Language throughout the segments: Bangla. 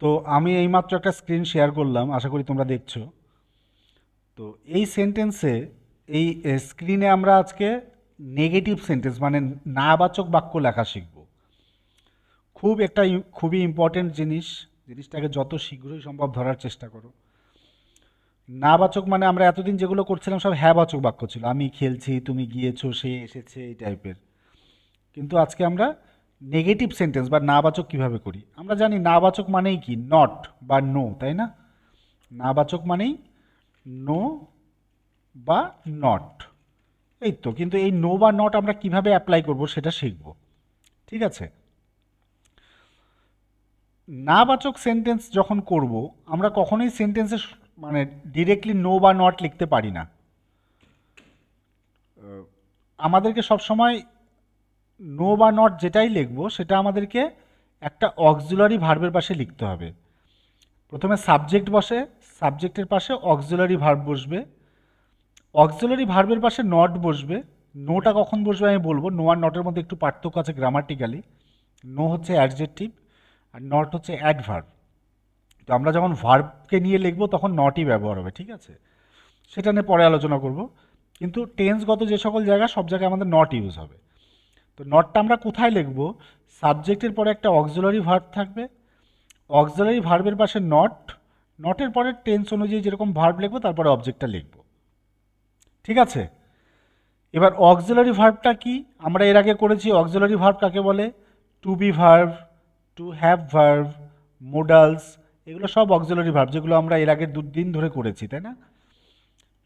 তো আমি এইমাত্র একটা স্ক্রিন শেয়ার করলাম, আশা করি তোমরা দেখছো। তো এই সেন্টেন্সে এই স্ক্রিনে আমরা আজকে নেগেটিভ সেন্টেন্স মানে নাবাচক বাক্য লেখা শিখব। খুবই ইম্পর্টেন্ট জিনিসটাকে যত শীঘ্রই সম্ভব ধরার চেষ্টা করো। নাবাচক মানে আমরা এতদিন যেগুলো করছিলাম সব হ্যাঁবাচক বাক্য ছিল, আমি খেলছি, তুমি গিয়েছো, সে এসেছে, এই টাইপের। কিন্তু আজকে আমরা নেগেটিভ সেন্টেন্স বা নাবাচক কিভাবে করি। আমরা জানি নাবাচক মানেই কি, নট বা নো, তাই না? নাবাচক মানেই নো বা নট, এই তো। কিন্তু এই নো বা নট আমরা কিভাবে অ্যাপ্লাই করব সেটা শিখব, ঠিক আছে? নাবাচক সেন্টেন্স যখন করব আমরা কখনোই সেন্টেন্সে মানে ডিরেক্টলি নো বা নট লিখতে পারি না। আমাদেরকে সবসময় নো বা নট যেটাই লিখব সেটা আমাদেরকে একটা অক্সিলারি ভার্বের পাশে লিখতে হবে। প্রথমে সাবজেক্ট বসে, সাবজেক্টের পাশে অক্সিলারি ভার্ব বসবে, অক্সিলারি ভার্বের পাশে নট বসবে। নোটা কখন বসবে আমি বলবো। নো আর নটের মধ্যে একটু পার্থক্য আছে গ্রামাটিক্যালি। নো হচ্ছে অ্যাডজেক্টিভ আর নট হচ্ছে অ্যাডভার্ব। তো আমরা যখন ভার্বকে নিয়ে লিখবো তখন নটই ব্যবহার হবে, ঠিক আছে? সেটা নিয়ে পরে আলোচনা করব। কিন্তু টেন্সগত যে সকল জায়গা সব জায়গায় আমাদের নট ইউজ হবে। তো নটটা আমরা কোথায় লিখব? সাবজেক্টের পরে একটা অক্সিলারি ভার্ব থাকবে, অক্সিলারি ভার্বের পাশে নট, নটের পরে টেন্স অনুযায়ী যেরকম ভার্ব লিখবো তারপরে অবজেক্টটা লিখব, ঠিক আছে? এবার অক্সিলারি ভার্বটা কি আমরা এর আগে করেছি। অক্সিলারি ভার্ব কাকে বলে? To be verb, to have verb, modals, এগুলো সব অক্সিলারি ভার্ব, যেগুলো আমরা এর আগে দুদিন ধরে করেছি, তাই না?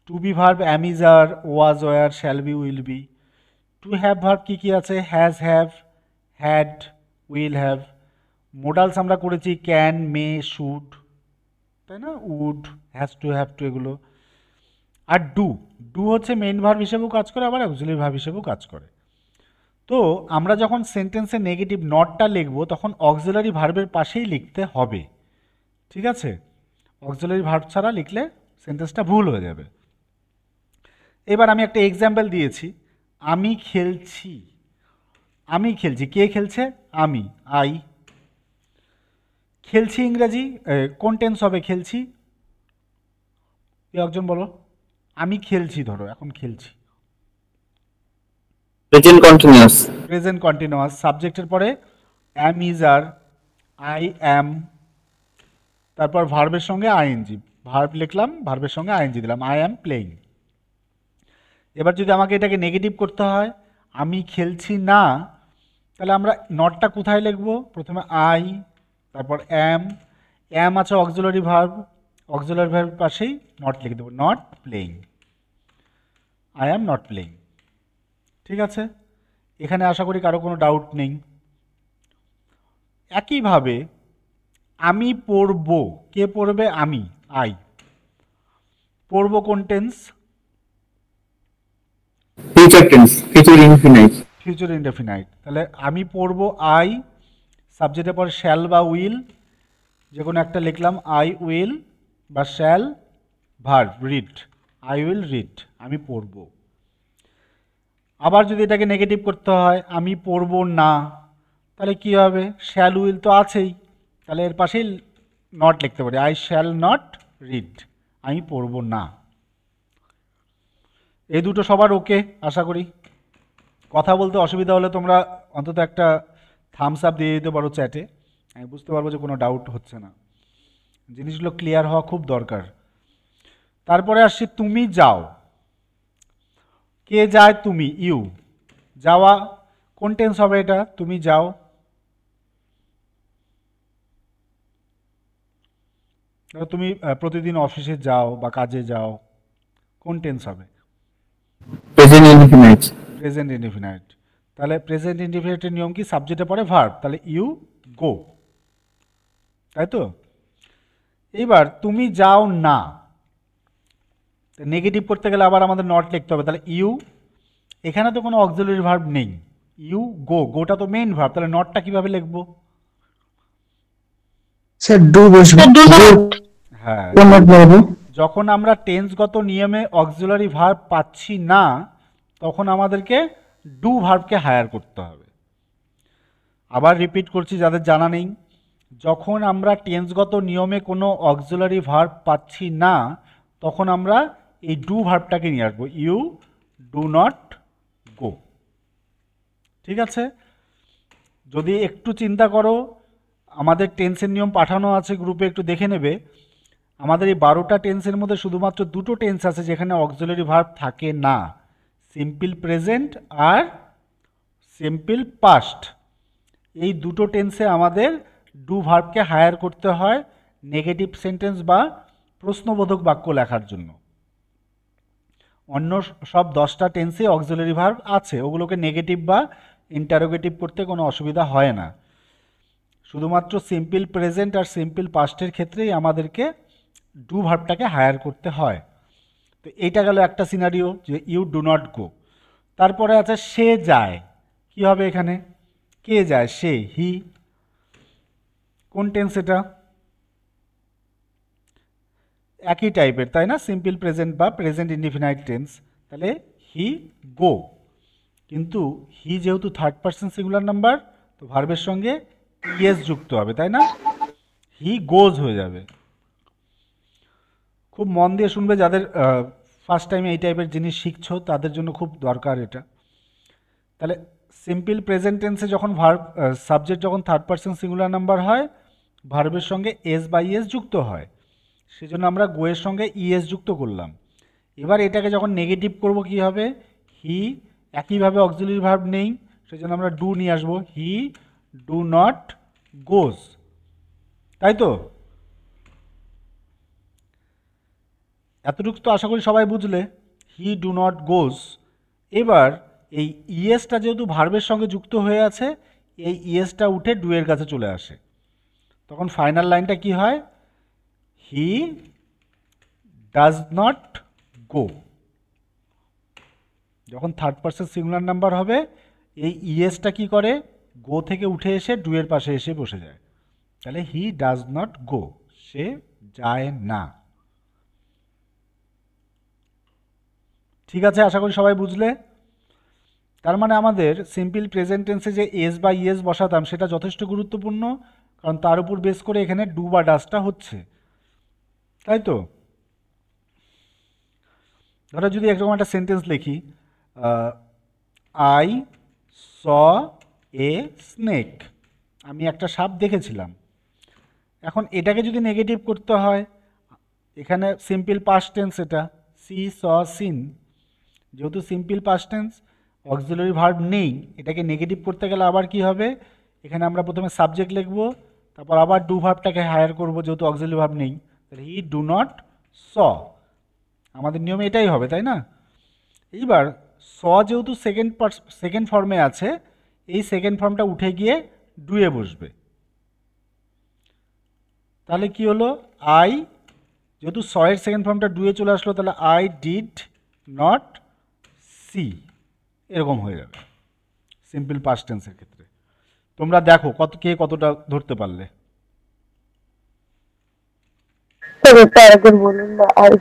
To be verb am, is, are, was, were, shall be, will be. To have verb কী কী আছে? Has, have, had, will have. Modals আমরা করেছি ক্যান, মে, শুড, তাই না? Would, has to, have to, এগুলো। আর ডু, ডু হচ্ছে মেইন ভার্ব হিসেবেও কাজ করে, আবার অক্সিলারি ভার্ব হিসেবেও কাজ করে। তো আমরা যখন সেন্টেন্সে নেগেটিভ নটটা লিখব তখন অক্সিলারি ভার্বের পাশেই লিখতে হবে, ঠিক আছে? অক্সিলারি ভার্ব ছাড়া লিখলে সেন্টেন্সটা ভুল হয়ে যাবে। এবার আমি একটা এক্সাম্পল দিয়েছি, আমি খেলছি। আমি খেলছি, কে খেলছে? আমি, আই। খেলছি ইংরেজি কোন টেন্স হবে? খেলছি, কেউ একজন বলো। আমি খেলছি, ধরো এখন খেলছি, প্রেজেন্ট কন্টিনিউয়াস। Present continuous. সাবজেক্টের পরে অ্যাম, ইজ, আর, আই অ্যাম, তারপর ভার্বের সঙ্গে আইএনজি। ভার্ব লিখলাম, ভার্বের সঙ্গে আইএনজি দিলাম, আই অ্যাম প্লেইং। এবার যদি আমাকে এটাকে নেগেটিভ করতে হয়, আমি খেলছি না, তাহলে আমরা নটটা কোথায় লিখব? প্রথমে আই, তারপর অ্যাম, অ্যাম আছে অক্সিলারি ভার্ব, অক্সিলারি ভার্বের পাশেই নট লিখে দেবো, not playing, I am not playing, ঠিক আছে? এখানে আশা করি কারো কোনো ডাউট নেই। একইভাবে আমি পড়ব, কে পড়বে? আমি, আই। পড়ব কোন tense? Future tense, future infinite. Future indefinite. তাহলে আমি পড়ব, আই, সাবজেক্টের পর শ্যাল বা উইল, যে কোনো একটা লিখলাম, আই উইল বা shall, verb read, I will read, আমি পড়ব। আবার যদি এটাকে নেগেটিভ করতে হয়, আমি পড়ব না, তাহলে কি হবে? শ্যাল উইল তো আছেই, তাহলে এর পাশেই নট লিখতে পারি, আই শ্যাল নট রিড, আমি পড়ব না। এই দুটো সবার ওকে আশা করি। কথা বলতে অসুবিধা হলে তোমরা অন্তত একটা থামস আপ দিয়ে দিতে পারো চ্যাটে, আমি বুঝতে পারবো যে কোনো ডাউট হচ্ছে না। জিনিসগুলো ক্লিয়ার হওয়া খুব দরকার। তারপরে আসছি তুমি যাও। কে যায়? তুমি, ইউ। যাওয়া কোন টেন্স হবে এটা? তুমি যাও। তুমি প্রতিদিন অফিসে যাও বা কাজে যাও, কোন টেন্স হবে? Present infinite. Present indefinite. তাহলে প্রেজেন্ট ইনডিফিনাইটের নিয়ম কি? সাবজেক্টের পরে ভার্ব, তাহলে ইউ গো, তাই তো? এইবার তুমি যাও না, নেগেটিভ করতে গেলে আবার আমাদের নট লিখতে হবে, তাহলে ইউ, এখানে তো কোনো অক্সিলারি ভার্ব নেই, ইউ গো, গোটা তো মেইন ভার্ব, তাহলে নটটা কিভাবে লিখবো? স্যার ডু বসবে। হ্যাঁ, কোন নট বলবো? যখন আমরা টেন্সগত নিয়মে অক্সিলারি ভার্ব পাচ্ছি না তখন আমাদেরকে ডু ভার্বকে হায়ার করতে হবে। আবার রিপিট করছি যাদের জানা নেই, যখন আমরা টেন্সগত নিয়মে কোনো অক্সিলারি ভার্ব পাচ্ছি না, তখন আমরা এই ডু ভার্বটাকে নিয়ে আসবো, ইউ ডু নট গো। ঠিক আছে? যদি একটু চিন্তা করো, আমাদের টেন্সের নিয়ম পাঠানো আছে গ্রুপে, একটু দেখে নেবে। আমাদের এই 12টা টেন্সের মধ্যে শুধুমাত্র দুটো টেন্স আছে যেখানে অক্সিলারি ভার্ব থাকে না, সিম্পল প্রেজেন্ট আর সিম্পল পাস্ট। এই দুটো টেন্সে আমাদের ডু ভার্বকে হায়ার করতে হয় নেগেটিভ সেন্টেন্স বা প্রশ্নবোধক বাক্য লেখার জন্য। অন্য সব 10টা টেন্সে অক্সিলারি ভার্ব আছে, ওগুলোকে নেগেটিভ বা ইন্টারোগেটিভ করতে কোনো অসুবিধা হয় না। শুধুমাত্র সিম্পল প্রেজেন্ট আর সিম্পল পাস্টের ক্ষেত্রেই আমাদেরকে ডু ভার্বটাকে হায়ার করতে হয়। তো এইটা গেল একটা সিনারিও, যে ইউ ডু নট গো। তারপরে আছে সে যায়। কি হবে এখানে? কে যায়? সে, হি। কোন টেন্স এটা? একই টাইপের, তাই না? সিম্পল প্রেজেন্ট বা প্রেজেন্ট ইনডিফিনাইট টেন্স। তাহলে হি গো, কিন্তু হি যেহেতু থার্ড পার্সন সিঙ্গুলার নাম্বার, তো ভার্বের সঙ্গে ইএস যুক্ত হবে, তাই না? হি গোজ হয়ে যাবে। খুব মন দিয়ে শুনবে, যাদের ফার্স্ট টাইম এই টাইপের জিনিস শিখছো তাদের জন্য খুব দরকার এটা। তাহলে সিম্পল প্রেজেন্ট টেন্সে যখন ভার্ব সাবজেক্ট যখন থার্ড পার্সন সিঙ্গুলার নাম্বার হয়, ভার্বের সঙ্গে এস বা ইএস যুক্ত হয়, সেজন্য আমরা গোয়ের সঙ্গে ইএস যুক্ত করলাম। এবার এটাকে যখন নেগেটিভ করব কি হবে? হি, একইভাবে অক্সিলারি ভার্ব নেই, সেজন্য আমরা ডু নিয়ে আসবো, হি ডু নট গোজ। তাই তো? এতটুকু তো আশা করি সবাই বুঝলে, হি ডু নট গোজ। এবার এই ইএসটা যেহেতু ভার্বের সঙ্গে যুক্ত হয়ে আছে, এই ইএসটা উঠে ডু এর কাছে চলে আসে, তখন ফাইনাল লাইনটা কি হয়? হি ডাজ নট গো। যখন থার্ড পার্সন সিঙ্গুলার নাম্বার হবে, এই ইএসটা কি করে? গো থেকে উঠে এসে ডু এর পাশে এসে বসে যায়। তাহলে হি ডাজ নট গো, সে যায় না। ঠিক আছে, আশা করি সবাই বুঝলে। তার মানে আমাদের সিম্পল প্রেজেন্ট টেন্সে যে এস বা ইএস বসাতাম সেটা যথেষ্ট গুরুত্বপূর্ণ, কারণ তার উপর বেস করে এখানে ডু বা ডাজটা হচ্ছে, তাই তো? ধরো যদি একরকম একটা সেন্টেন্স লিখি, আই স এ স্নেক, আমি একটা সাপ দেখেছিলাম। এখন এটাকে যদি নেগেটিভ করতে হয়, এখানে সিম্পল পাস্ট টেন্স, এটা সি স সিন, যেহেতু simple past tense auxiliary verb নেই, এটাকে নেগেটিভ করতে গেলে আবার কি হবে? এখানে আমরা প্রথমে সাবজেক্ট লিখব, তারপর আবার ডু ভার্বটাকে হায়ার করব, যেহেতু অক্সিলারি ভার্ব নেই। তাহলে হি ডু নট স, আমাদের নিয়মে এটাই হবে, তাই না? এইবার স যেহেতু সেকেন্ড ফর্মে আছে, এই সেকেন্ড ফর্মটা উঠে গিয়ে ডুয়ে বসবে। তাহলে কি হলো? আই, যেহেতু স এর সেকেন্ড ফর্মটা ডুয়ে চলে আসলো, তাহলে আই ডিড নট সি, এরকম হয়ে যাবে সিম্পল পাস্ট টেন্সের ক্ষেত্রে। তোমরা দেখো কে কতটা ধরতে পারলে। বলুন না, আর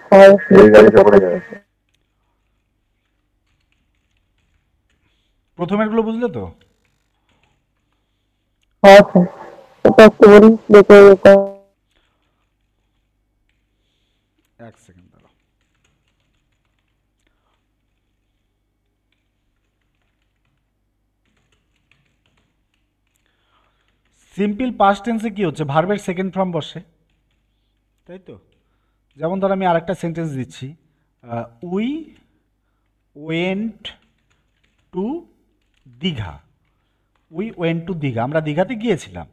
প্রথমের গুলো বুঝলে তো? হ্যাঁ স্যার, এটা একটু বলুন, দেখে এটা এক সেকেন্ড দাঁড়াও। সিম্পল পাস্ট টেন্সে কি হচ্ছে? ভার্বের সেকেন্ড ফর্ম বসে, তাই তো? যেমন ধর আমি আরেকটা সেন্টেন্স দিচ্ছি, we went to Digha. We went to Digha, আমরা দীঘাতে গিয়েছিলাম।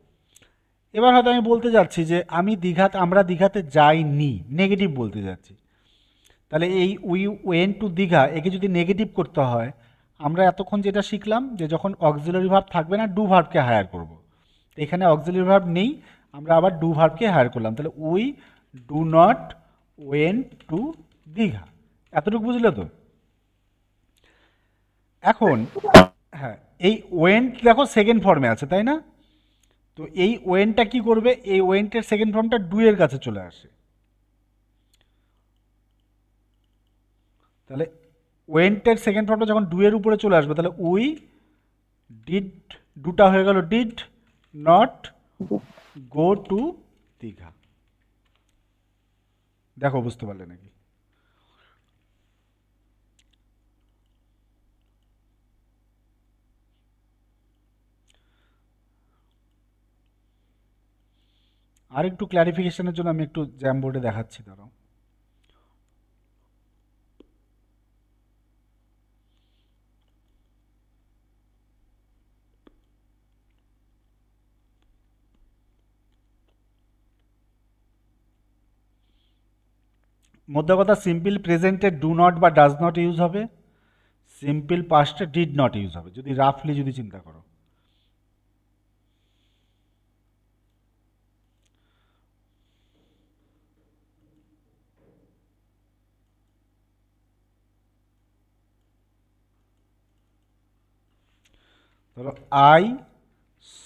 এবার হয়তো আমি বলতে যাচ্ছি যে আমরা দীঘাতে যাইনি, নেগেটিভ বলতে যাচ্ছি। তাহলে এই উই ওয়েন্ট টু দীঘা, একে যদি নেগেটিভ করতে হয়, আমরা এতক্ষণ যেটা শিখলাম যে যখন অক্সিলারি ভার্ব থাকবে না, ডু ভার্বকে হায়ার করব। তো এখানে অক্সিলারি ভার্ব নেই, আমরা আবার ডু ভার্বকে হায়ার করলাম। তাহলে we do not went to Digha. এতটুকু বুঝলে তো? এখন হ্যাঁ, এই ওয়েন্ট দেখো সেকেন্ড ফর্মে আছে, তাই না? তো এই ওয়েন্টটা কি করবে? এই ওয়েন্টের সেকেন্ড ফর্মটা ডু এর কাছে চলে আসে। তাহলে ওয়েন্টের সেকেন্ড ফর্মটা যখন ডু এর উপরে চলে আসবে, তাহলে উই ডিড, ডুটা হয়ে গেল did not go two Digha. দেখো বুঝতে পারলে নাকি? আর একটু ক্ল্যারিফিকেশনের জন্য আমি একটু জ্যাম বোর্ডে দেখাচ্ছি, দাঁড়াও। মধ্য কথা, সিম্পল প্রেজেন্টে ডু নট বা ডাজ নট ইউজ হবে, সিম্পল পাস্টে ডিড নট ইউজ হবে, যদি রাফলি যদি চিন্তা করো। ধরো আই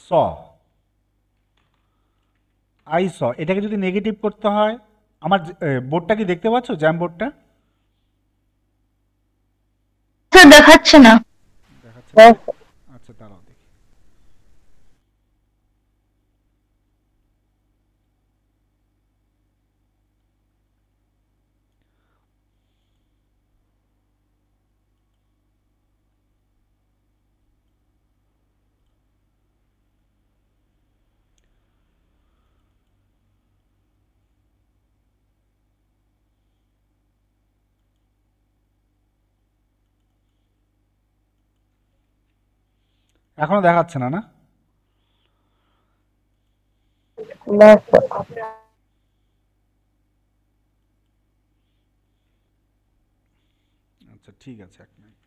স, আই স, এটাকে যদি নেগেটিভ করতে হয়, আমার বোর্ডটা কি দেখতে পাচ্ছ, জ্যাম বোর্ডটা? স্যার দেখাচ্ছে না। দেখাচ্ছে না? আচ্ছা দাঁড়াও দেখি। এখনো দেখাচ্ছে না, না? না স্যার। আচ্ছা ঠিক আছে, এক মিনিট।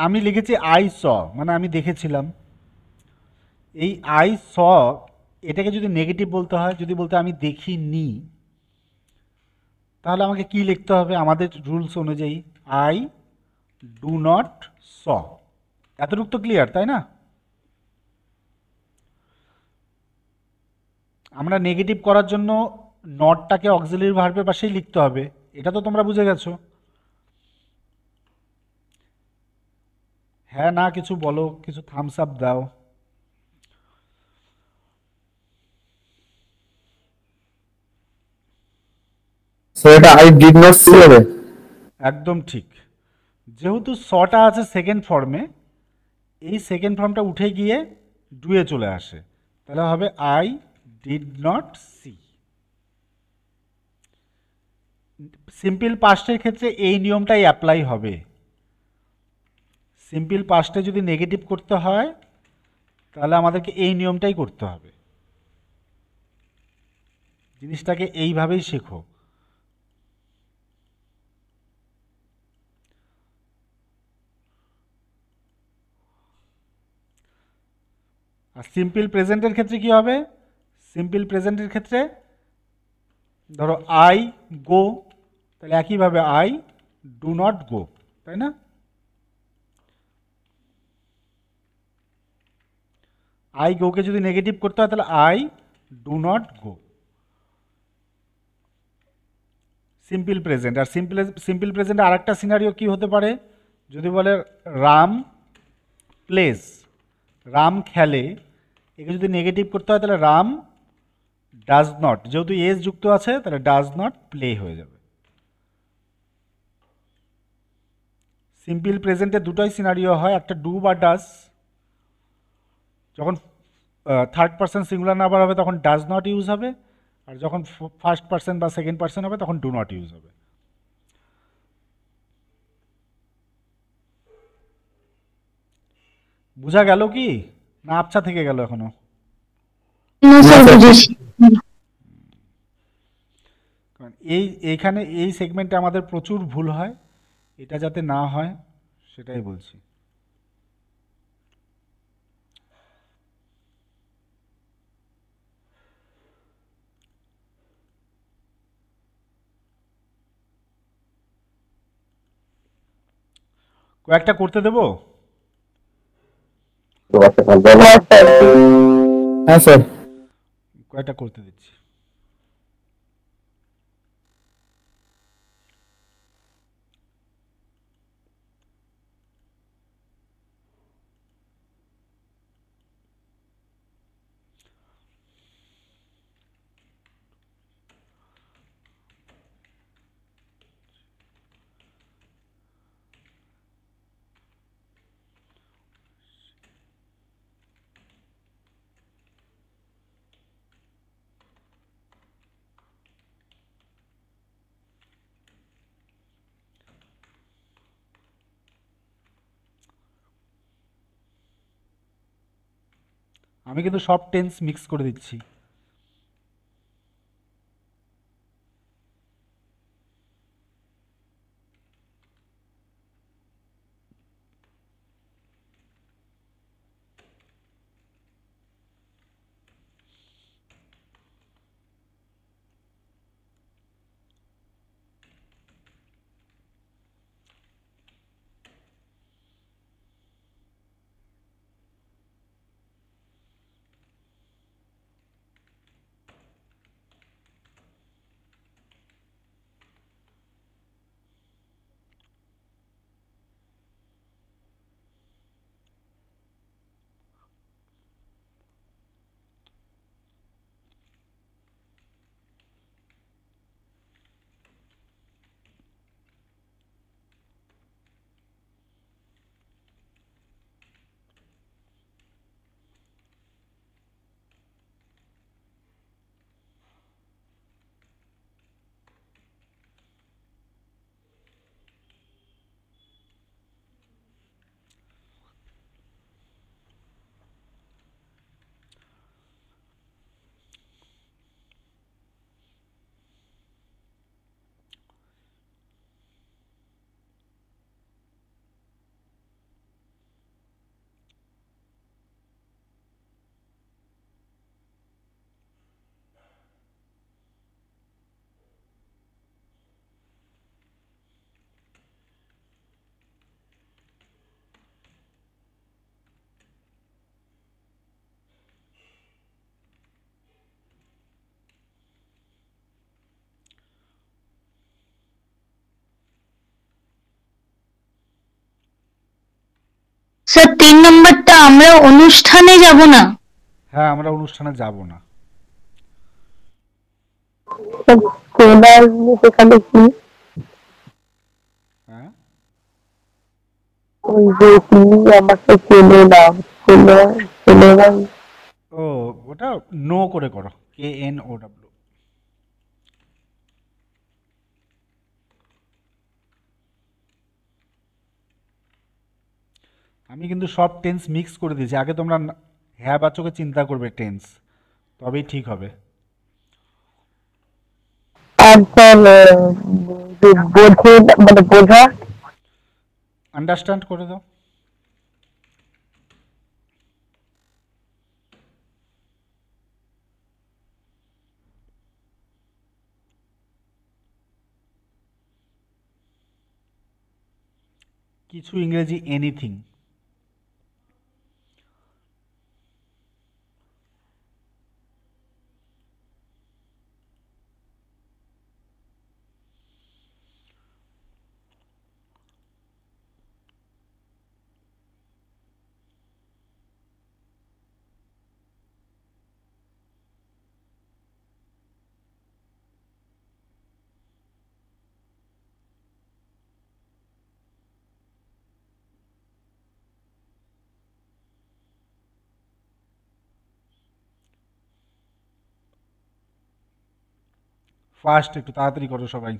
আমি লিখেছি আই স, মানে আমি দেখেছিলাম। এই আই স এটাকে যদি নেগেটিভ বলতে হয়, যদি বলতে আমি দেখিনি, তাহলে আমাকে কি লিখতে হবে আমাদের রুলস অনুযায়ী? আই ডু নট স। এতটুকু তো ক্লিয়ার, তাই না? আমরা নেগেটিভ করার জন্য নটটাকে অক্সিলারি ভার্বের পাশেই লিখতে হবে, এটা তো তোমরা বুঝে গেছো। হ্যাঁ না কিছু বলো, কিছু থামস আপ দাও। So এটা I did not see হবে। একদম ঠিক। যেহেতু সটা আছে সেকেন্ড ফর্মে, এই সেকেন্ড ফর্মটা উঠে গিয়ে ডুয়ে চলে আসে, তাহলে হবে I did not see. Simple পাস্টের ক্ষেত্রে এই নিয়মটাই অ্যাপ্লাই হবে। সিম্পল পাস্টে যদি নেগেটিভ করতে হয়, তাহলে আমাদেরকে এই নিয়মটাই করতে হবে। জিনিসটাকে এইভাবেই শেখো। আর সিম্পল প্রেজেন্টের ক্ষেত্রে কি হবে? সিম্পল প্রেজেন্টের ক্ষেত্রে ধরো আই গো, তাহলে একইভাবে আই ডু নট গো, তাই না? আই গোকে যদি নেগেটিভ করতে হয়, তাহলে I do not go. Simple present. আর সিম্পল প্রেজেন্টে আর একটা সিনারিও কি হতে পারে? যদি বলে রাম প্লেস, রাম খেলে, একে যদি নেগেটিভ করতে হয়, তাহলে রাম ডাজ নট, যেহেতু এস যুক্ত আছে তাহলে ডাজ নট প্লে হয়ে যাবে। সিম্পল প্রেজেন্টে দুটোই সিনারিও হয়, একটা ডু বা ডাজ। যখন থার্ড পার্সন সিঙ্গুলার নাম্বার হবে তখন ডাজ নট ইউজ হবে, আর যখন ফার্স্ট পার্সন বা সেকেন্ড পার্সন হবে তখন ডু নট ইউজ হবে। বোঝা গেল কি, না আবছা থেকে গেল এখনো? না স্যার বুঝেছি। কারণ এইখানে এই সেগমেন্টে আমাদের প্রচুর ভুল হয়, এটা যাতে না হয় সেটাই বলছি। কয়েকটা করতে দেবো? হ্যাঁ স্যার। হ্যাঁ স্যার। কয়েকটা করতে দিচ্ছি। আমি কিন্তু সব টেন্স মিক্স করে দিচ্ছি। স্যার 3 নম্বরটা আমরা অনুষ্ঠানে যাব না। হ্যাঁ, আমরা অনুষ্ঠানে যাব না। স্যার সেখানে কি হ্যাঁ, ওই যে তিনি আমাকে চেনে না, চেনে চেনে না। ও ওটা নো করে করো, KNOW। আমি কিন্তু সব টেন্স মিক্স করে দিয়েছি। আগে তোমরা হ্যাঁ বাচকে চিন্তা করবে টেন্স, তবেই ঠিক হবে। আর স্যার যে বোঝে মানে বোঝা আন্ডারস্ট্যান্ড করে দাও। কিছু ইংরেজি এনিথিং। ফার্স্ট একটু তাড়াতাড়ি করো সবাই।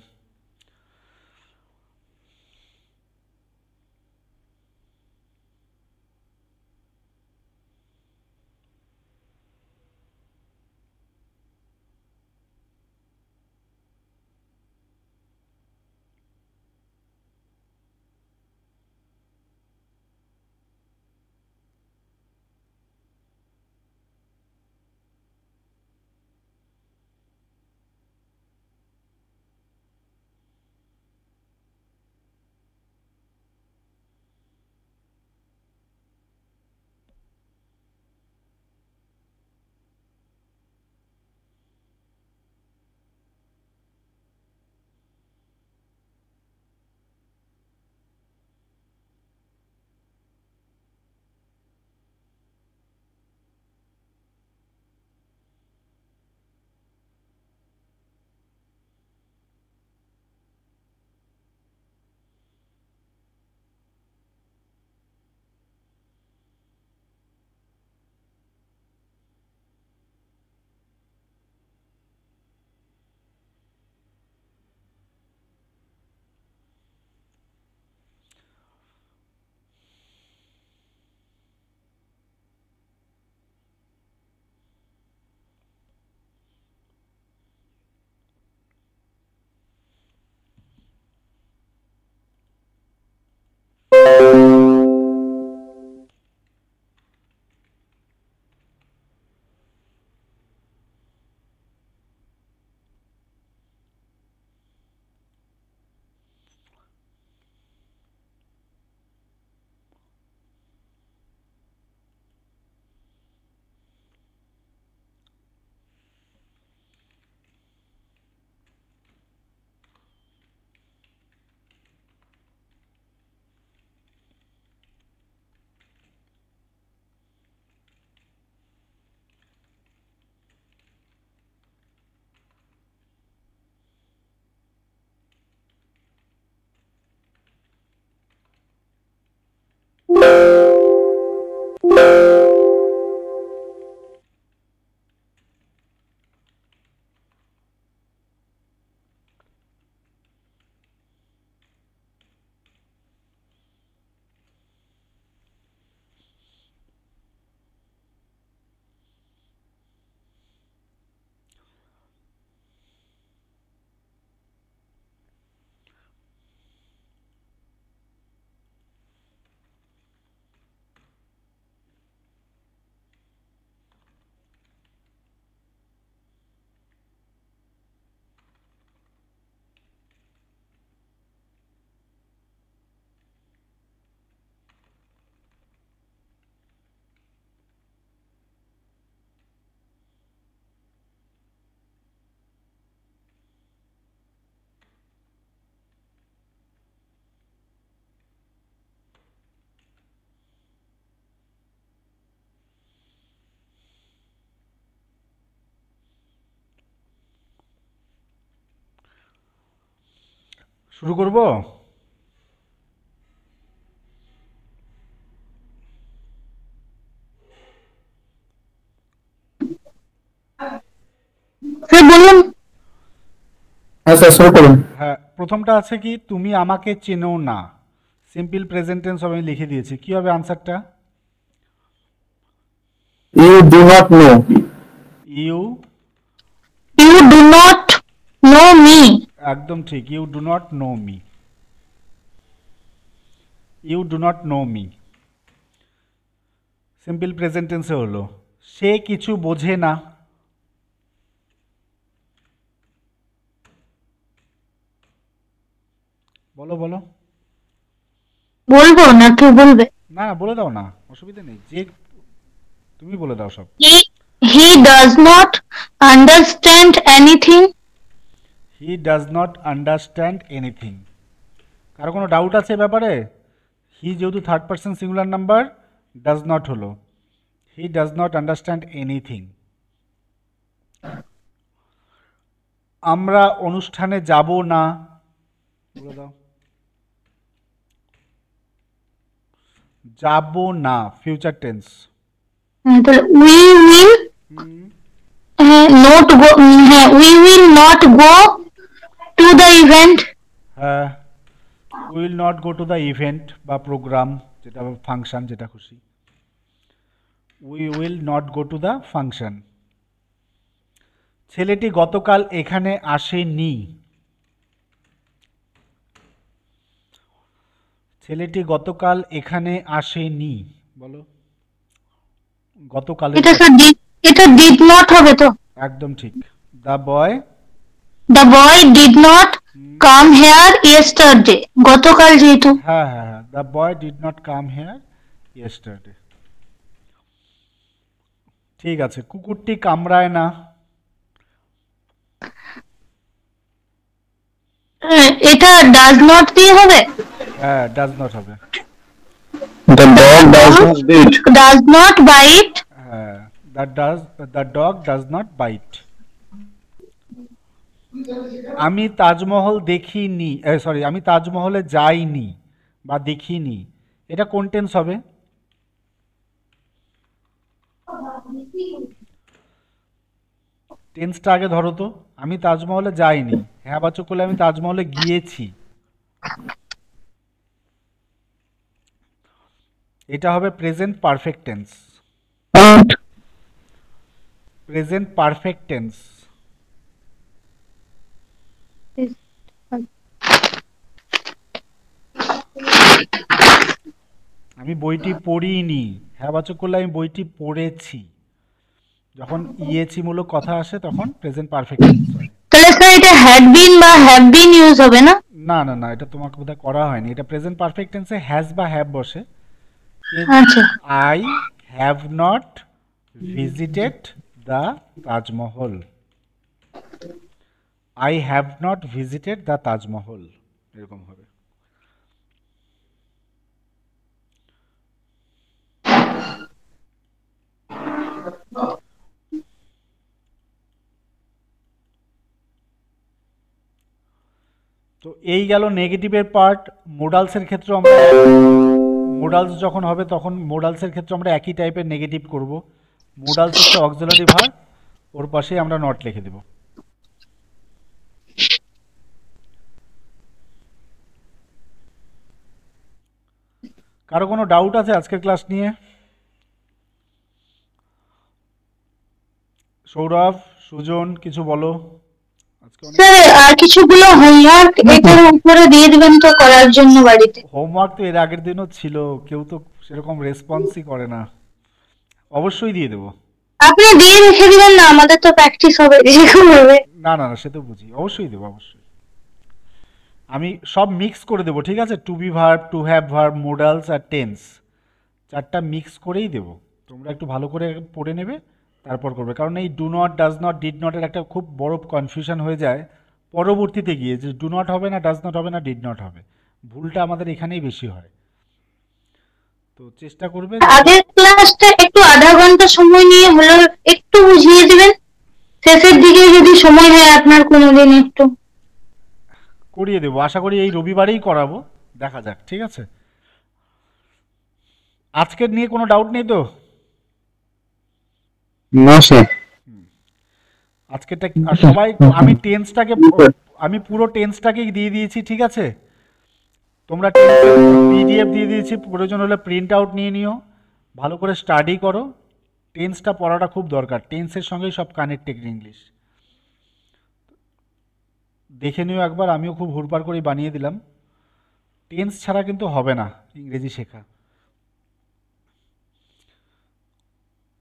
শুরু করব? স্যার বলুন। হ্যাঁ স্যার শুরু করুন। হ্যাঁ, প্রথমটা আছে কি, তুমি আমাকে চেনো না। সিম্পল প্রেজেন্ট টেন্স আমি লিখে দিয়েছি। কি হবে আনসারটা? You do not know. You, you do not know me. একদম ঠিক, you do not know me. You do not know me simple present টেন্সে হলো। সে কিছু বোঝে না। বলো বলো। বলবো না কেউ বলবে? না না, বলে দাও না, অসুবিধা নেই, যে তুমি বলে দাও সব। He does not understand anything. He does not understand anything. কারো কোনো ডাউট আছে এ ব্যাপারে? হি যেহেতু third person singular number, does not হলো। He does not understand anything. আমরা অনুষ্ঠানে যাব না। বলে দাও। যাব না, ফিউচার টেন্স। তাহলে উই উইল নট গো, হ্যাঁ we will not go to the event. হ্যাঁ, will not go to the event বা প্রোগ্রাম, যেটা ফাংশন, যেটা খুশি। We will not go to the function. ছেলেটি গতকাল এখানে আসেনি। ছেলেটি গতকাল এখানে আসেনি। বলো। গতকাল। এটা স্যার এটা ডিড নট হবে তো? একদম ঠিক। The boy, the boy did not come here yesterday. গতকাল যেহেতু। হ্যাঁ হ্যাঁ হ্যাঁ, the boy did not come here yesterday. ঠিক আছে। কুকুরটি কামড়ায় না। এটা ডাজ নট দিয়ে হবে? হ্যাঁ, ডাজ নট হবে। The dog does not bit. Does not byte. হ্যাঁ, the dog does not byte. আমি তাজমহল দেখিনি, সরি, আমি তাজমহলে যাইনি বা দেখিনি। এটা কোন টেন্স হবে? টেন্সটা আগে ধরো তো। আমি তাজমহলে যাইনি, হ্যাঁ বাচক করলে আমি তাজমহলে গিয়েছি। এটা হবে present perfect tense. Present perfect tense. আমি বইটি পড়িনি, হ্যাঁ বাচক করলে আমি বইটি পড়েছি। যখন ইয়েছি মূলক কথা আসে তখন প্রেজেন্ট পারফেক্ট টেন্স হয়। তাহলে স্যার এটা হ্যাড বিন বা হ্যাভ বিন ইউজ হবে না? না না না, এটা তোমাকে বোধহয় করা হয়নি। এটা প্রেজেন্ট পারফেক্ট টেন্সে হ্যাজ বা হ্যাভ বসে। আচ্ছা। I have not visited the Taj Mahal. I have not visited the Taj Mahal, এরকম হবে। তো এই গেল নেগেটিভের পার্ট। মোডালসের ক্ষেত্রে আমরা, মোডালস যখন হবে তখন মোডালসের ক্ষেত্রে আমরা একই টাইপের নেগেটিভ করব। মোডালস হচ্ছে অক্সিলারি ভার্ব, ওর পাশেই আমরা নট লিখে দেব। কারো কোনো ডাউট আছে আজকের ক্লাস নিয়ে? সৌরভ, সুজন, কিছু বলো। স্যার আর কিছুগুলো হোমওয়ার্ক এটার উপরে দিয়ে দিবেন তো করার জন্য বাড়িতে। হোমওয়ার্ক তো এর আগের দিনও ছিল, কেউ তো সেরকম রেসপন্সই করে না। অবশ্যই দিয়ে দেবো। আপনি দিয়ে রেখে দিবেন না, আমাদের তো প্র্যাকটিস হবে যেরকম হবে। না না না, সে তো বুঝি, অবশ্যই দেবো, অবশ্যই। আমি সব মিক্স করে দেবো, ঠিক আছে? To be verb, to have verb, modals আর টেন্স, চারটা মিক্স করেই দেবো। তোমরা একটু ভালো করে পড়ে নেবে, তারপর করবে। কারণ এই do not, does not, did নটের একটা খুব বড় কনফিউশন হয়ে যায় পরবর্তীতে গিয়ে, যে ডু নট হবে না, ডাজ নট হবে না, ডিড নট হবে। ভুলটা আমাদের এখানেই বেশি হয়। তো চেষ্টা করবে। আগের ক্লাসটা একটু আধা ঘন্টা সময় নিয়ে হলো একটু বুঝিয়ে দিবেন, শেষের দিকে যদি সময় হয় আপনার কোনোদিন একটু। করিয়ে দেবো, আশা করি এই রবিবারেই করাবো, দেখা যাক, ঠিক আছে। আজকের নিয়ে কোনো ডাউট নেই তো? No, sir. আজকেরটা আর সবাই, আমি পুরো টেন্সটাকেই দিয়ে দিয়েছি, ঠিক আছে। তোমরা পিডিএফ দিয়ে দিয়েছি, প্রয়োজন হলে প্রিন্ট আউট নিয়ে নিও, ভালো করে স্টাডি করো। টেন্সটা পড়াটা খুব দরকার, টেন্সের সঙ্গেই সব কানেক্টেড ইংলিশ। দেখে নিও একবার, আমিও খুব হুড়পাড় করে বানিয়ে দিলাম। টেন্স ছাড়া কিন্তু হবে না ইংরেজি শেখা।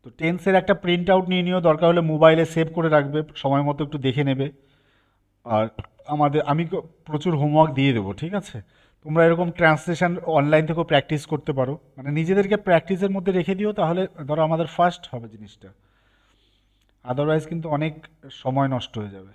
তো টেন্সের একটা প্রিন্ট আউট নিয়ে নিও, দরকার হলে মোবাইলে সেভ করে রাখবে, সময় মতো একটু দেখে নেবে। আর আমি প্রচুর হোমওয়ার্ক দিয়ে দেবো, ঠিক আছে। তোমরা এরকম ট্রান্সলেশন অনলাইন থেকেও প্র্যাকটিস করতে পারো, মানে নিজেদেরকে প্র্যাকটিসের মধ্যে রেখে দিও, তাহলে ধরো আমাদের ফার্স্ট হবে জিনিসটা, আদারওয়াইজ কিন্তু অনেক সময় নষ্ট হয়ে যাবে।